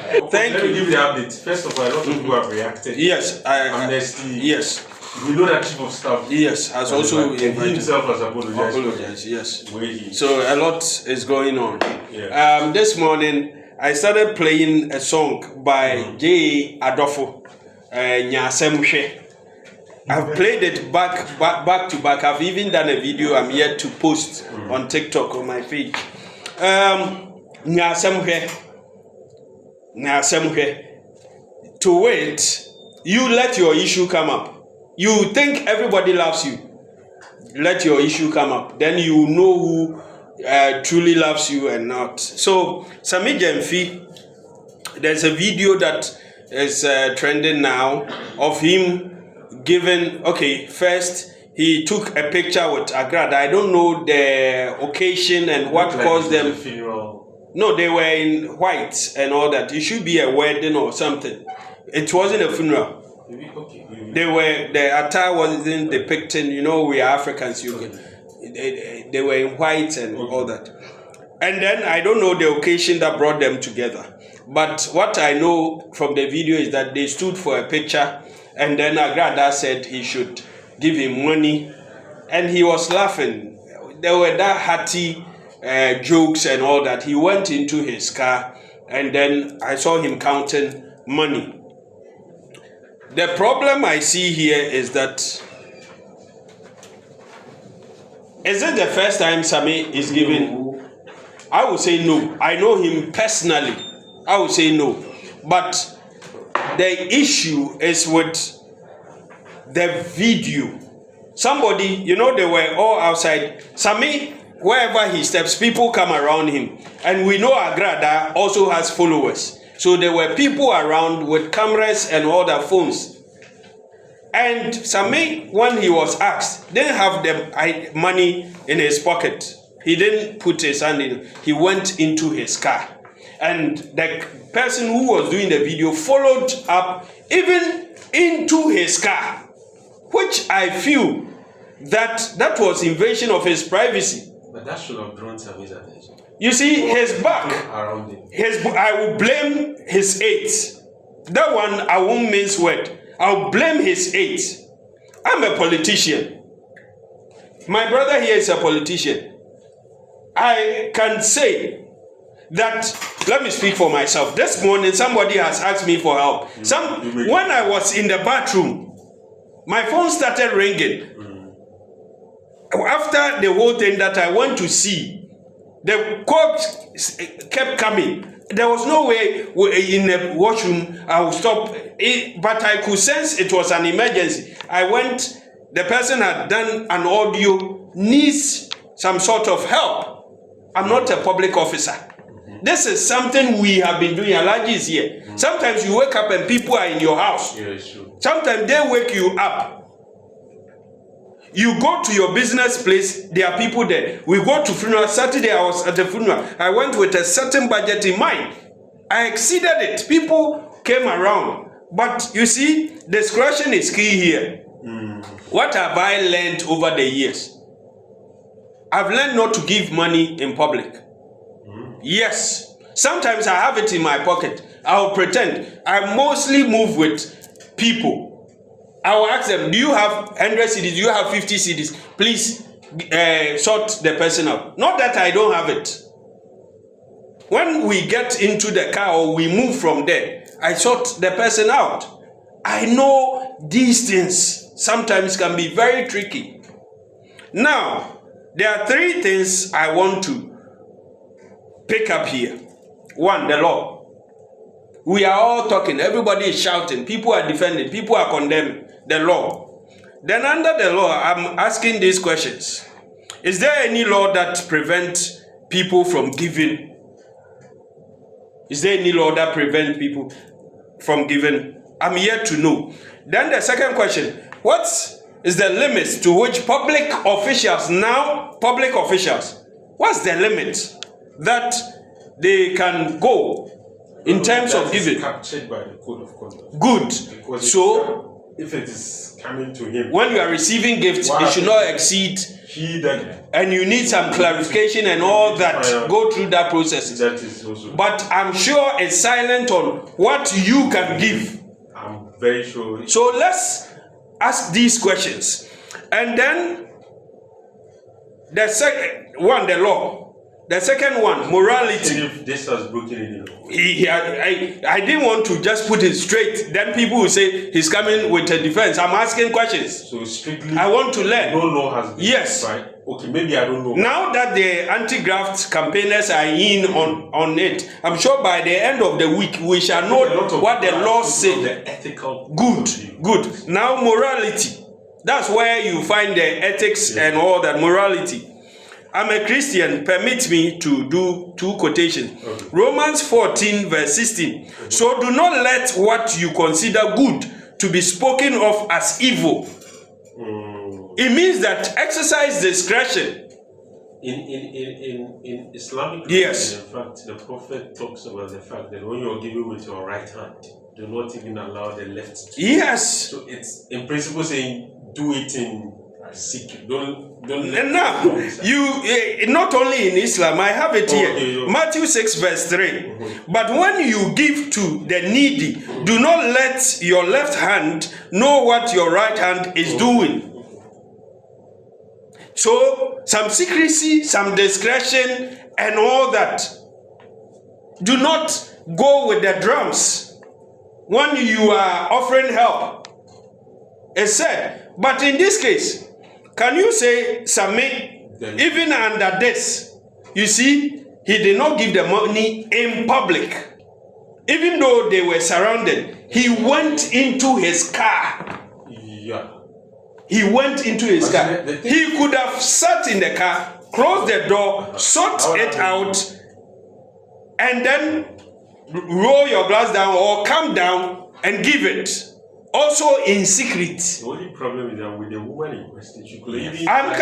Thank Let you. me give the update. First of all, a lot of people have reacted. Yes, Amnesty. Yes. We know that chief of staff. Yes, has also he himself has apologized. Yes. He... So a lot is going on. Yeah. This morning I started playing a song by J. Adolfo, Nyasemhwe. I've played it back to back. I've even done a video I'm yet to post on TikTok on my page. Nyasemhwe. To wait, you let your issue come up. You think everybody loves you. Let your issue come up. Then you know who truly loves you and not. So, Sammy Gyamfi, there's a video that is trending now of him giving, first he took a picture with Agrada. I don't know the occasion and what caused them. Funeral. No, they were in white and all that. It should be a wedding or something. It wasn't a funeral. The attire wasn't depicting, we are Africans, they were in white and all that. And then I don't know the occasion that brought them together. But what I know from the video is that they stood for a picture, and then Agrada said he should give him money, and he was laughing. There were that hearty jokes and all that. He went into his car, and then I saw him counting money. The problem I see here is that, is it the first time Sammy is giving? I would say no. I know him personally. I would say no. But the issue is with the video. Somebody, they were all outside. Sammy, wherever he steps, people come around him. And we know Agrada also has followers. So there were people around with cameras and all their phones. And Sammy, when he was asked, didn't have the money in his pocket. He didn't put his hand in. He went into his car. And the person who was doing the video followed up even into his car, which I feel that was invasion of his privacy. But that should have drawn Sammy's attention. You see, his back, around him. I will blame his aides. That one, I won't mince word. I'll blame his aides. I'm a politician. My brother here is a politician. I can say that, let me speak for myself. This morning, somebody has asked me for help. When I was in the bathroom, my phone started ringing. After the whole thing that I went to see, the call kept coming. There was no way in the washroom I would stop it, but I could sense it was an emergency. I went, the person had done an audio, needs some sort of help. I'm not a public officer. This is something we have been doing. Alaji is here. Sometimes you wake up and people are in your house. Yeah, it's true. Sometimes they wake you up. You go to your business place, there are people there. We go to funeral. Saturday I was at the funeral. I went with a certain budget in mind. I exceeded it. People came around. But you see, discretion is key here. What have I learned over the years? I've learned not to give money in public. Yes. Sometimes I have it in my pocket. I'll pretend. I mostly move with people. I will ask them, do you have 100 CDs? Do you have 50 CDs? Please sort the person out. Not that I don't have it. When we get into the car or we move from there, I sort the person out. I know these things sometimes can be very tricky. Now, there are three things I want to pick up here. One, the law. We are all talking. Everybody is shouting. People are defending. People are condemning the law. Then under the law, I'm asking these questions. Is there any law that prevents people from giving? Is there any law that prevents people from giving? I'm yet to know. Then the second question, what is the limit to which public officials, what's the limit that they can go in terms of giving? Captured by the code of conduct. Good. So if it is coming to him, when you are receiving gifts, it should not exceed. And you need some clarification and all that. Go through that process. That is also. But I'm sure it's silent on what you can give. I'm very sure. So let's ask these questions. And then the second one, the law. The second one, morality. If this has broken in, I didn't want to just put it straight. Then people will say he's coming with a defense. I'm asking questions. So strictly, I want to learn. No law has been. Yes. Right? Okay, maybe I don't know. Now that the anti-graft campaigners are in on it, I'm sure by the end of the week we shall know what the law says. The ethical. Good. Now morality. That's where you find the ethics and all that morality. I'm a Christian. Permit me to do two quotations. Okay. Romans 14 verse 16. Okay. So do not let what you consider good to be spoken of as evil. It means that exercise discretion. In Islamic religion, yes. In fact, the Prophet talks about the fact that when you're giving with your right hand, do not even allow the left to. Yes. So it's in principle saying do it in secret. Don't now you not only in Islam, I have it here. Okay. Matthew 6 verse 3. Mm-hmm. But when you give to the needy, do not let your left hand know what your right hand is doing. So some secrecy, some discretion, and all that. Do not go with the drums when you are offering help. It said, but in this case, can you say, Sammy, even under this, you see, he did not give the money in public. Even though they were surrounded, he went into his car. Yeah. He went into his car. He could have sat in the car, closed the door, sort it out, and then roll your glass down or come down and give it. Also in secret. The only problem is that with the woman in question, she could even. I'm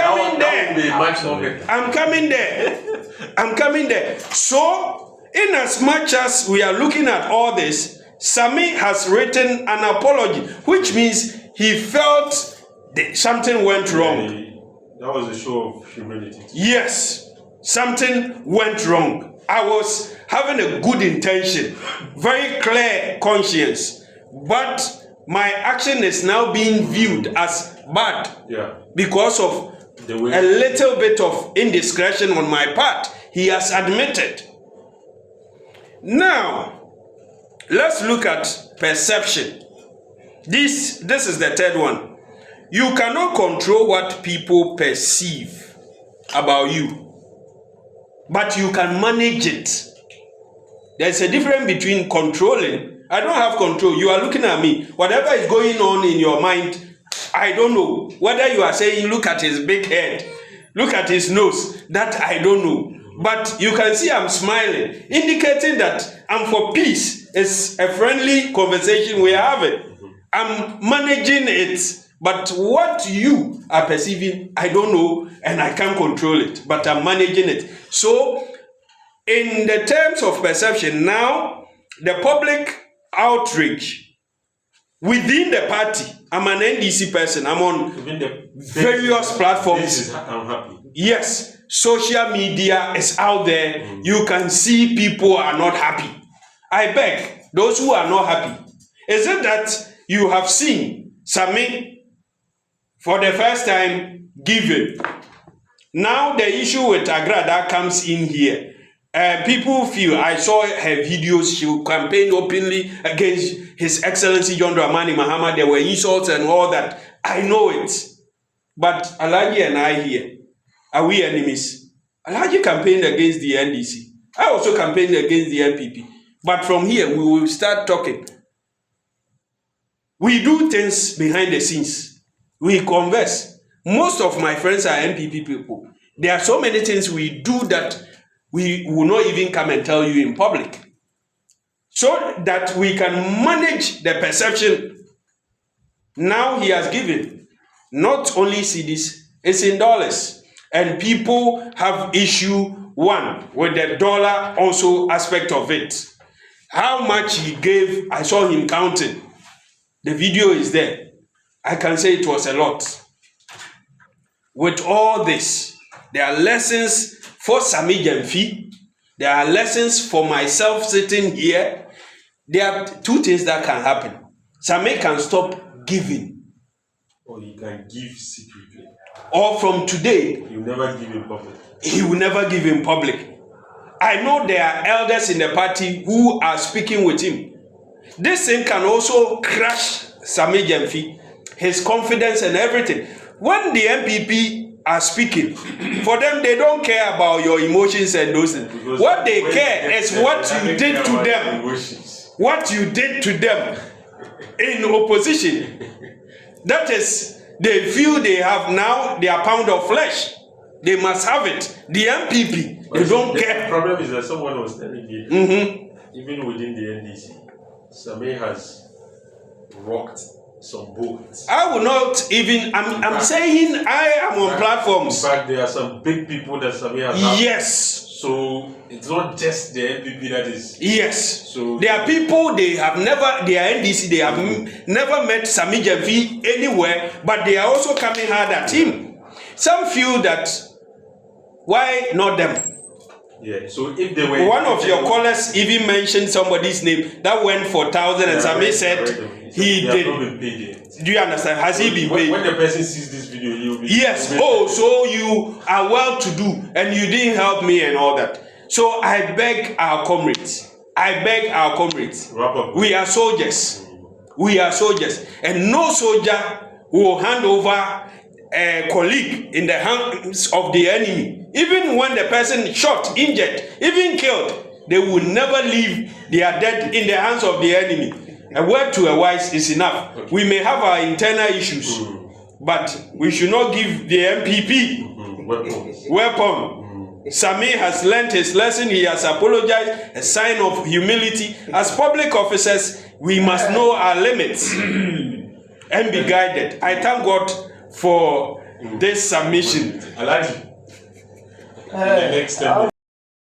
coming there. So, in as much as we are looking at all this, Sammy has written an apology, which means he felt something went wrong. That was a show of humility. Yes, something went wrong. I was having a good intention, very clear conscience, but my action is now being viewed as bad because of a little bit of indiscretion on my part. He has admitted. Now, let's look at perception. This is the third one. You cannot control what people perceive about you, but you can manage it. There's a difference between controlling. I don't have control. You are looking at me. Whatever is going on in your mind, I don't know. Whether you are saying, look at his big head, look at his nose, that I don't know. But you can see I'm smiling, indicating that I'm for peace. It's a friendly conversation we're having. I'm managing it. But what you are perceiving, I don't know, and I can't control it. But I'm managing it. So, in the terms of perception, now, the public outrage within the party. I'm an NDC person. I'm on various platforms. I'm happy. Yes, social media is out there. You can see people are not happy. I beg, those who are not happy, is it that you have seen Sammy for the first time giving? Now the issue with Agrada comes in here. People feel, I saw her videos, she campaigned openly against His Excellency John Dramani Mahama. There were insults and all that. I know it. But Alhaji and I here, are we enemies? Alhaji campaigned against the NDC. I also campaigned against the NPP. But from here, we will start talking. We do things behind the scenes. We converse. Most of my friends are NPP people. There are so many things we do that we will not even come and tell you in public. So that we can manage the perception. Now he has given not only cedis, it's in dollars. And people have issue one with the dollar also aspect of it. How much he gave, I saw him counting. The video is there. I can say it was a lot. With all this, there are lessons for Sammy Gyamfi. There are lessons for myself sitting here. There are two things that can happen. Sammy can stop giving. Or he can give secretly. Or from today, he will never give in public. He will never give in public. I know there are elders in the party who are speaking with him. This thing can also crush Sammy Gyamfi, his confidence and everything. When the MPP are speaking, for them, they don't care about your emotions and those things. Because what they care is what you did to them. What you did to them in opposition. That is, they feel they have now their pound of flesh. They must have it. The MPP, they don't care. The problem is that someone was telling me, even within the NDC, Sammy has rocked some boats. I will not even, I'm saying I am on platforms. In fact, there are some big people that Sammy has had. Yes. So it's not just the NPP that is. Yes. So there are people they have never, they are NDC, they have never met Sammy Gyamfi anywhere, but they are also coming hard at him. Some feel that, why not them? Yeah, so if they were... One of your callers even mentioned somebody's name that went for 1,000 and Sammy said he did. Not been paid yet. Do you understand? Has he been paid? When the person sees this video, he will be... Yes. Oh, so you are well to do and you didn't help me and all that. So I beg our comrades. I beg our comrades. Wrap up. We are soldiers. We are soldiers. And no soldier will hand over a colleague in the hands of the enemy. Even when the person shot, injured, even killed, they will never leave their dead in the hands of the enemy. A word to a wise is enough. Okay. We may have our internal issues, but we should not give the MPP weapon. Sammy has learned his lesson. He has apologized, a sign of humility. As public officers, we must know our limits and be guided. I thank God for this submission. I like you. The next time.